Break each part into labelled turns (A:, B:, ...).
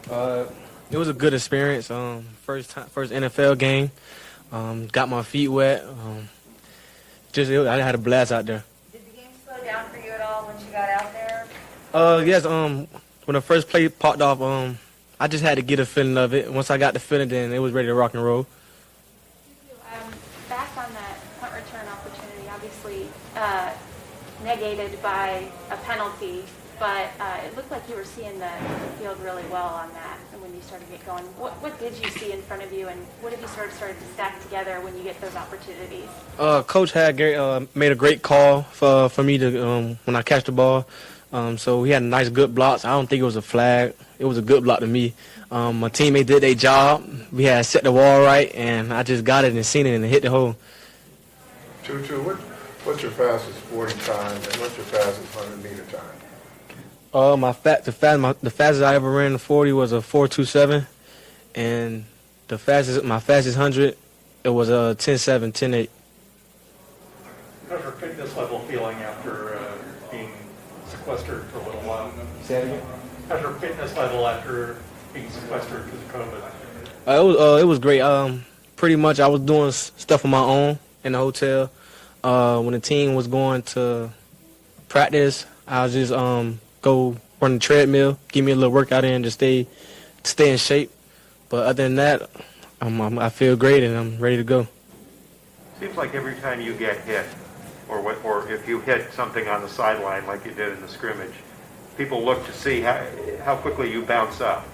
A: It was a good experience. First NFL game. Got my feet wet. I had a blast out there.
B: Did the game slow down for you at all once you got out there?
A: Yes. When the first play popped off, I just had to get a feeling of it. Once I got the feeling, then it was ready to rock and roll.
C: Back on that punt return opportunity, obviously negated by a penalty, but it looked like you were seeing the field really well on that when you started to get going. What did you see in front of you, and what have you sort of started to stack together when you get those opportunities?
A: Coach had made a great call for me to when I catch the ball. So he had a nice, good blocks. I don't think it was a flag. It was a good block to me. My teammate did their job. We had set the wall right, and I just got it and seen it and hit the hole.
D: Tutu, what's your fastest 40 time and what's your fastest 100-meter time?
A: The fastest I ever ran the 40 was a 4.27, and my fastest 100 it was a 10.7, 10.8.
E: How's your fitness level feeling after being sequestered for a little while?
A: Say that again?
E: How's your fitness level after being sequestered because of COVID?
A: It was great. Pretty much I was doing stuff on my own in the hotel. When the team was going to practice, I was just go run the treadmill, give me a little workout in to stay in shape. But other than that, I feel great and I'm ready to go.
F: Seems like every time you get hit, or if you hit something on the sideline like you did in the scrimmage, people look to see how quickly you bounce up.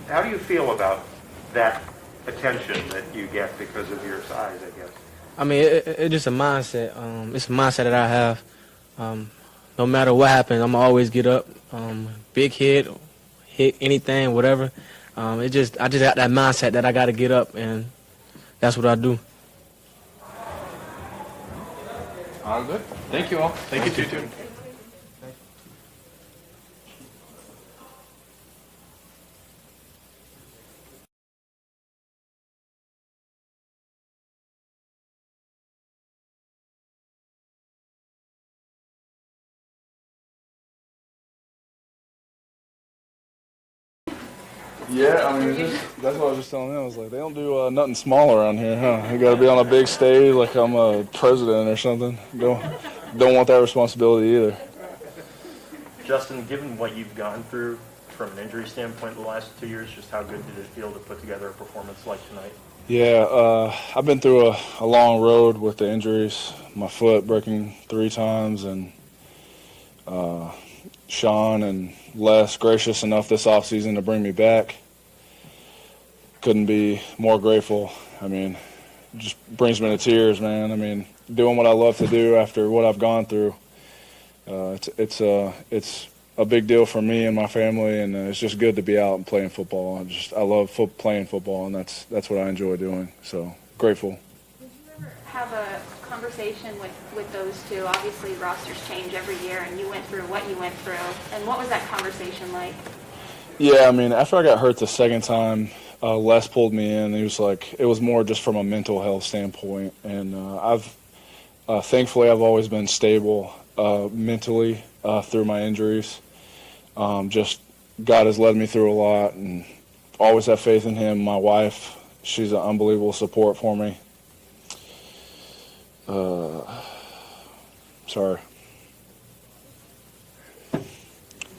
F: How do you feel about that attention that you get because of your size, I guess?
A: I mean, it's just a mindset. It's a mindset that I have. No matter what happens, I'm always get up. Big hit anything, whatever. I just got that mindset that I got to get up, and that's what I do.
G: All good. Thank you all.
E: Thank you, Tutu.
G: Yeah, I mean, that's what I was just telling them. I was like, they don't do nothing small around here, huh? You got to be on a big stage like I'm a president or something. Don't want that responsibility either.
E: Justin, given what you've gone through from an injury standpoint the last 2 years, just how good did it feel to put together a performance like tonight?
G: Yeah, I've been through a long road with the injuries. My foot breaking 3 times, and Sean and Les gracious enough this offseason to bring me back. Couldn't be more grateful. I mean, it just brings me to tears, man. I mean, doing what I love to do after what I've gone through, it's a big deal for me and my family, and it's just good to be out and playing football. I love playing football, and that's what I enjoy doing. So grateful.
C: Did you ever have a conversation with those two? Obviously, rosters change every year, and you went through what you went through. And what was that conversation like? Yeah,
G: I mean, after I got hurt the second time, Les pulled me in. He was like, it was more just from a mental health standpoint, and thankfully I've always been stable mentally through my injuries. Just God has led me through a lot, and always have faith in Him. My wife, she's an unbelievable support for me. Sorry.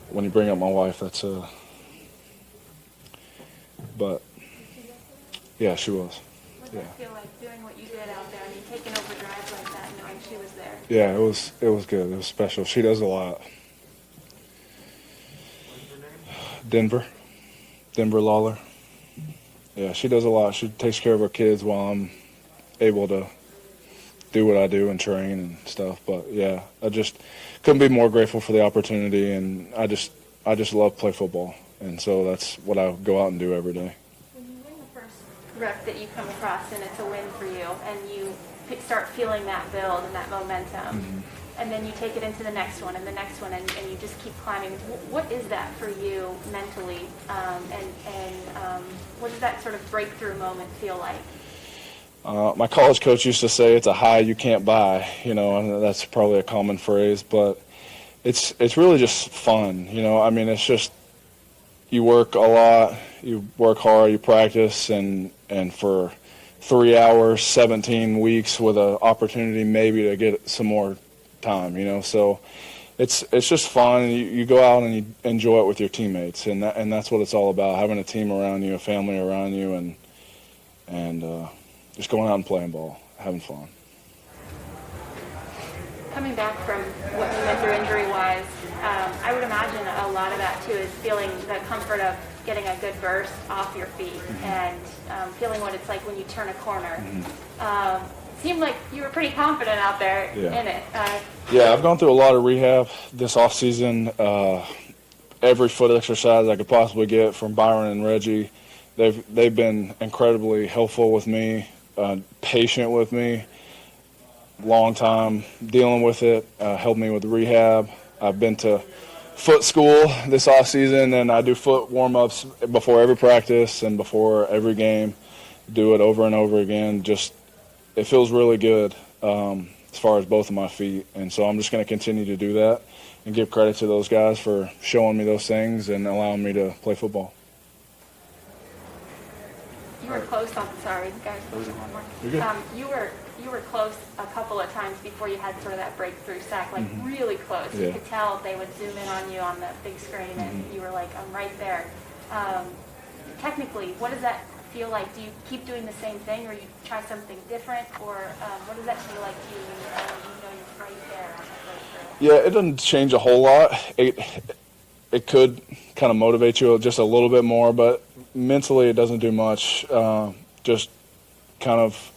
G: When you bring up my wife, that's but yeah, she was.
C: What did it feel like doing what you did out there? I mean, taking over drives like that, knowing she was there.
G: Yeah, it was good. It was special. She does a lot. Denver Lawler. Yeah, she does a lot. She takes care of her kids while I'm able to do what I do and train and stuff. But yeah, I just couldn't be more grateful for the opportunity, and I just love play football, and so that's what I go out and do every day.
C: When you win the first rep that you come across and it's a win for you, and you start feeling that build and that momentum, and then you take it into the next one and the next one, and you just keep climbing. What is that for you mentally, and what does that sort of breakthrough moment feel like?
G: My college coach used to say it's a high you can't buy, and that's probably a common phrase, but it's really just fun, I mean, it's just you work a lot, you work hard, you practice, and for 3 hours, 17 weeks with an opportunity maybe to get some more time, So it's just fun. You go out and you enjoy it with your teammates, and that's what it's all about, having a team around you, a family around you, and just going out and playing ball, having fun.
C: Coming back from what you went through injury-wise, I would imagine a lot of that, too, is feeling the comfort of getting a good burst off your feet and feeling what it's like when you turn a corner. Seemed like you were pretty confident out there in it.
G: Yeah, I've gone through a lot of rehab this offseason. Every foot exercise I could possibly get from Byron and Reggie. They've been incredibly helpful with me, patient with me, long time dealing with it, helped me with rehab. I've been to foot school this offseason, and I do foot warm-ups before every practice and before every game. Do it over and over again. It feels really good as far as both of my feet, and so I'm just going to continue to do that and give credit to those guys for showing me those things and allowing me to play football.
C: You were close on. Sorry, guys. One more.
G: You're good.
C: You were close a couple of times before you had sort of that breakthrough sack, like really close.
G: Yeah.
C: You could tell they would zoom in on you on the big screen, and you were like, "I'm right there." Technically, what does that feel like? Do you keep doing the same thing, or you try something different, or what does that feel like to you when you know you're right there on that breakthrough?
G: Yeah, it doesn't change a whole lot. It could kind of motivate you just a little bit more, but mentally it doesn't do much. Just kind of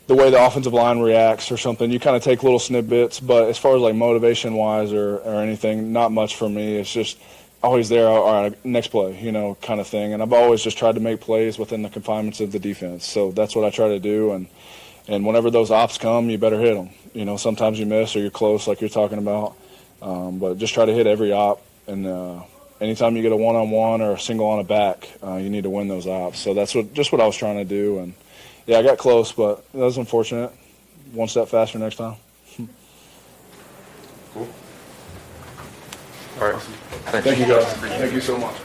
G: the way the offensive line reacts or something. You kind of take little snippets, but as far as like motivation-wise or anything, not much for me. It's just always there, all right, next play, kind of thing. And I've always just tried to make plays within the confinements of the defense. So that's what I try to do. And whenever those ops come, you better hit them. Sometimes you miss or you're close like you're talking about. But just try to hit every op. And anytime you get a one-on-one or a single on a back, you need to win those ops. So that's what I was trying to do. And, yeah, I got close, but that was unfortunate. One step faster next time.
F: Cool. All right.
G: Thank you, guys. Thank you so much.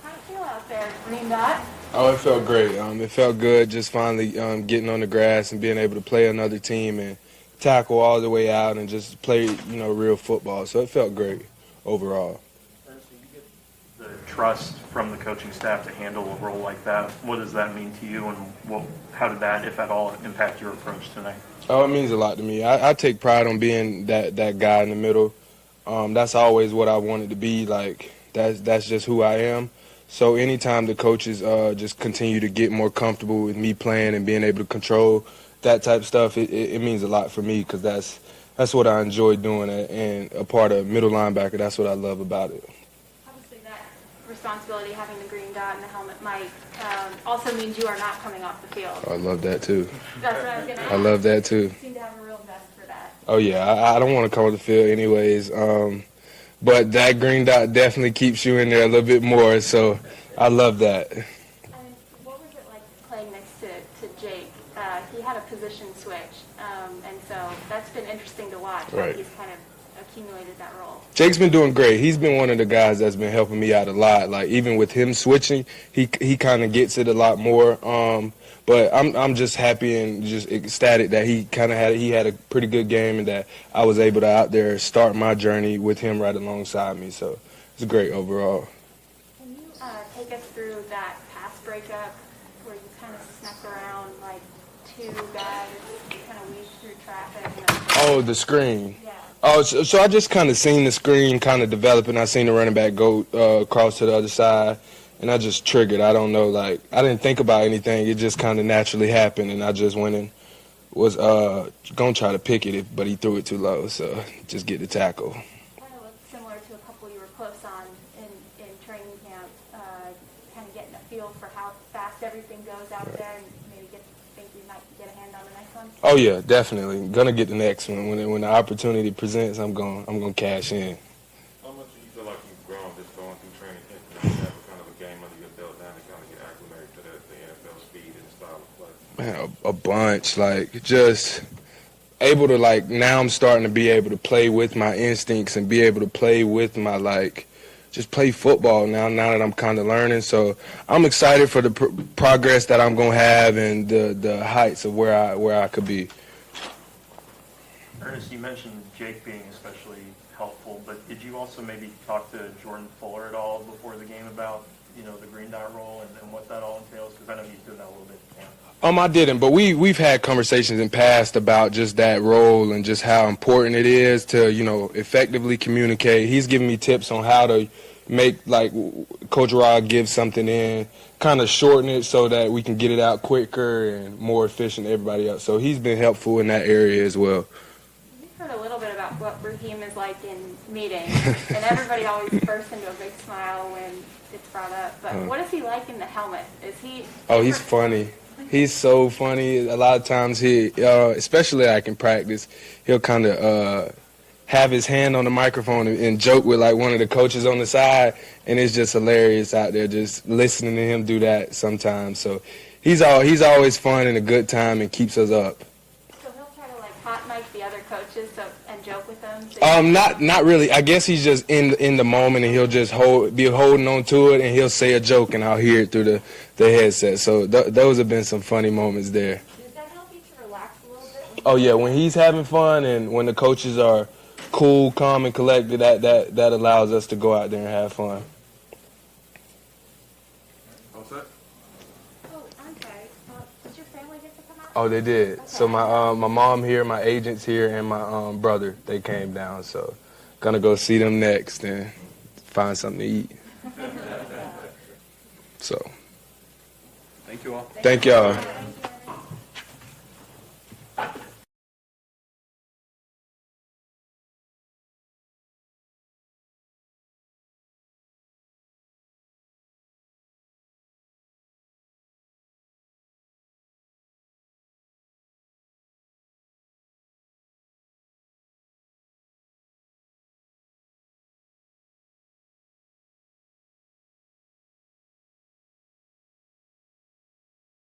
C: How do you feel out there, green dot?
A: Oh, it felt great. It felt good just finally getting on the grass and being able to play another team and tackle all the way out and just play, real football. So it felt great overall.
E: Ernest, you get the trust from the coaching staff to handle a role like that. What does that mean to you, and how did that, if at all, impact your approach tonight?
A: Oh, it means a lot to me. I take pride on being that guy in the middle. That's always what I wanted to be. Like, that's just who I am. So anytime the coaches just continue to get more comfortable with me playing and being able to control that type of stuff, it means a lot for me because that's what I enjoy doing. And a part of middle linebacker, that's what I love about it.
C: Obviously, that responsibility, having the green dot and the helmet, might also means you are not coming off the field.
A: I love that too.
C: That's what I was going to ask.
A: I love that too.
C: You seem to have a real vest for that.
A: Oh yeah, I don't want to come on the field anyways. But that green dot definitely keeps you in there a little bit more, so I love that.
C: I mean, what was it like playing next to Jake? He had a position switch, and so that's been interesting to watch.
A: Right.
C: He's kind of accumulated that role.
A: Jake's been doing great. He's been one of the guys that's been helping me out a lot. Like, even with him switching, he kind of gets it a lot more. But I'm just happy and just ecstatic that he had a pretty good game and that I was able to out there start my journey with him right alongside me. So it's great overall.
C: Can you take us through that pass breakup where you kind of snuck around like two guys, kind of weaved through traffic?
A: Oh, the screen.
C: Yeah.
A: Oh, so I just kind of seen the screen kind of develop, and I seen the running back go across to the other side. And I just triggered. I don't know, like, I didn't think about anything. It just kind of naturally happened, and I just went and was going to try to pick it, but he threw it too low, so just get the tackle.
C: Kind of looked similar to a couple you were close on in training camp, kind of getting a feel for how fast everything goes out there and maybe think you might get a hand on the next one.
A: Oh, yeah, definitely. Going to get the next one. When the opportunity presents, I'm going to cash in.
H: How much do you feel like you've grown just going through training camp? You have kind of a game under your belt now to kind of get acclimated to Man, a bunch. Like, just able to, like, now I'm starting to be able to play with my instincts and be able to play with my, like, just play football now that I'm kind of learning. So I'm excited for the progress that I'm going to have and the heights of where I could be.
E: Ernest, you mentioned Jake being especially helpful, but did you also maybe talk to Jordan Fuller at all before the game about, the green dot role and what that all entails? Because I know he's doing that a little bit at camp.
H: I didn't, but we've had conversations in past about just that role and just how important it is to, effectively communicate. He's giving me tips on how to make, like, Coach Rod gives something in, kind of shorten it so that we can get it out quicker and more efficient than everybody else. So he's been helpful in that area as well.
C: We've heard a little bit about what Raheem is like in meetings, and everybody always bursts into a big smile when it's brought up. But what is he like in the helmet? Is he?
H: Oh, he's funny. He's so funny. A lot of times he, especially like in practice, he'll kind of have his hand on the microphone and joke with like one of the coaches on the side, and it's just hilarious out there just listening to him do that sometimes. So he's always fun and a good time and keeps us up.
C: So he'll try to like hot mic the other coaches and joke with them. So
H: Not really. I guess he's just in the moment, and he'll just be holding on to it, and he'll say a joke, and I'll hear it through the headset. So those have been some funny moments there.
B: Does that help you to relax a little bit?
H: Oh yeah, when he's having fun and when the coaches are cool, calm, and collected, that allows us to go out there and have fun.
D: All set?
B: Oh, I'm sorry. Did your family get to come out?
H: Oh, they did. So my mom here, my agent's here, and my brother, they came down. So gonna go see them next and find something to eat. So
I: Thank you all.
H: thank y'all.